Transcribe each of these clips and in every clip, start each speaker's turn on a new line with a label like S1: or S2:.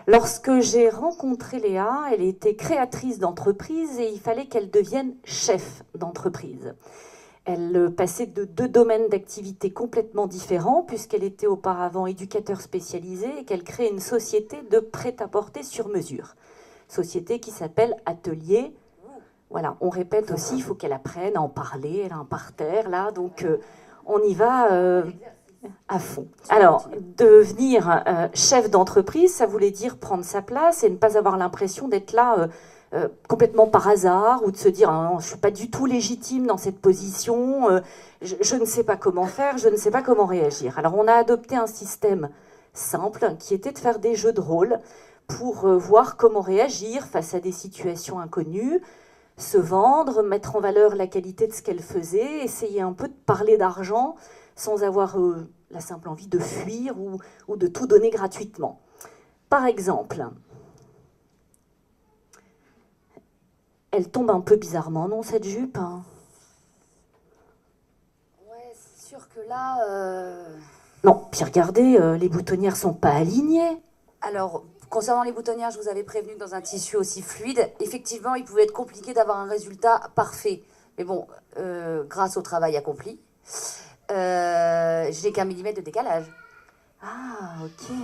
S1: Lorsque j'ai rencontré Léa, elle était créatrice d'entreprise et il fallait qu'elle devienne chef d'entreprise. Elle passait de 2 domaines d'activité complètement différents puisqu'elle était auparavant éducateur spécialisé et qu'elle crée une société de prêt-à-porter sur mesure. Société qui s'appelle Atelier. Voilà, on répète aussi, il faut qu'elle apprenne à en parler, elle a un parterre là, donc on y va à fond. Alors, devenir chef d'entreprise, ça voulait dire prendre sa place et ne pas avoir l'impression d'être là complètement par hasard ou de se dire ah, non, je ne suis pas du tout légitime dans cette position, je ne sais pas comment faire, je ne sais pas comment réagir. Alors, on a adopté un système simple qui était de faire des jeux de rôle pour voir comment réagir face à des situations inconnues, se vendre, mettre en valeur la qualité de ce qu'elle faisait, essayer un peu de parler d'argent sans avoir la simple envie de fuir ou de tout donner gratuitement. Par exemple, elle tombe un peu bizarrement, non, cette jupe hein?
S2: Ouais, c'est sûr que là...
S1: Non, puis regardez, les boutonnières sont pas alignées.
S2: Alors, concernant les boutonnières, je vous avais prévenu que dans un tissu aussi fluide, effectivement, il pouvait être compliqué d'avoir un résultat parfait. Mais bon, grâce au travail accompli, j'ai qu'un millimètre de décalage.
S1: Ah, ok.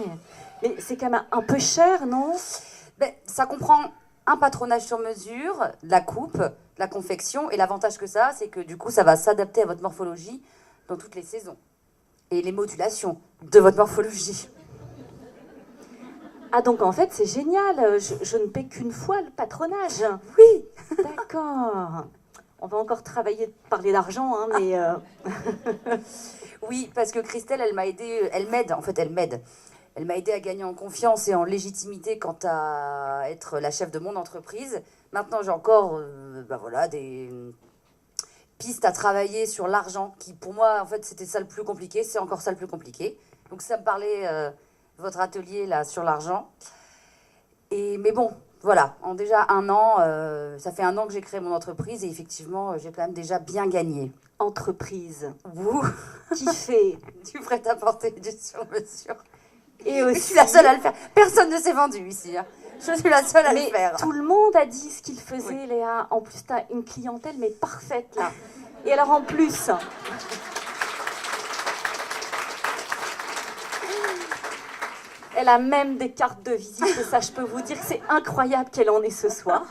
S1: Mais c'est quand même un peu cher, non?
S2: Ben, ça comprend un patronage sur mesure, la coupe, la confection, et l'avantage que ça a, c'est que du coup, ça va s'adapter à votre morphologie dans toutes les saisons. Et les modulations de votre morphologie.
S1: Ah, donc en fait, c'est génial. Je ne paie qu'une fois le patronage.
S2: Oui.
S1: D'accord. On va encore travailler, parler d'argent, hein, mais...
S2: Oui, parce que Christelle, elle m'a aidé, elle m'aide, en fait, elle m'aide. Elle m'a aidé à gagner en confiance et en légitimité quant à être la chef de mon entreprise. Maintenant, j'ai encore voilà, des pistes à travailler sur l'argent, qui pour moi, en fait, c'était ça le plus compliqué. C'est encore ça le plus compliqué. Donc ça me parlait, votre atelier, là, sur l'argent. Mais bon, voilà, en déjà 1 an, ça fait 1 an que j'ai créé mon entreprise et effectivement, j'ai quand même déjà bien gagné.
S1: Entreprise.
S2: Vous,
S1: Qui fait
S2: du prêt-à-porter du sur-mesure.
S1: Et aussi...
S2: Je suis la seule à le faire. Personne ne s'est vendu ici. Hein. Je suis la seule à le faire.
S1: Tout le monde a dit ce qu'il faisait, oui. Léa. En plus, tu as une clientèle, mais parfaite, là. Et alors, en plus... Elle a même des cartes de visite, et ça, je peux vous dire que c'est incroyable qu'elle en ait ce soir.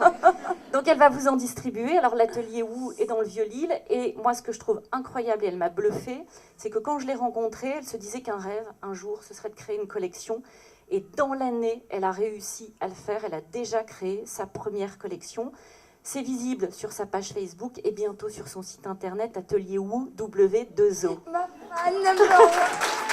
S1: Donc, elle va vous en distribuer. Alors, l'atelier Wu est dans le Vieux-Lille. Et moi, ce que je trouve incroyable, et elle m'a bluffée, c'est que quand je l'ai rencontrée, elle se disait qu'un rêve, un jour, ce serait de créer une collection. Et dans l'année, elle a réussi à le faire. Elle a déjà créé sa première collection. C'est visible sur sa page Facebook et bientôt sur son site internet Atelier Wu W2O.
S2: Ma fan number one.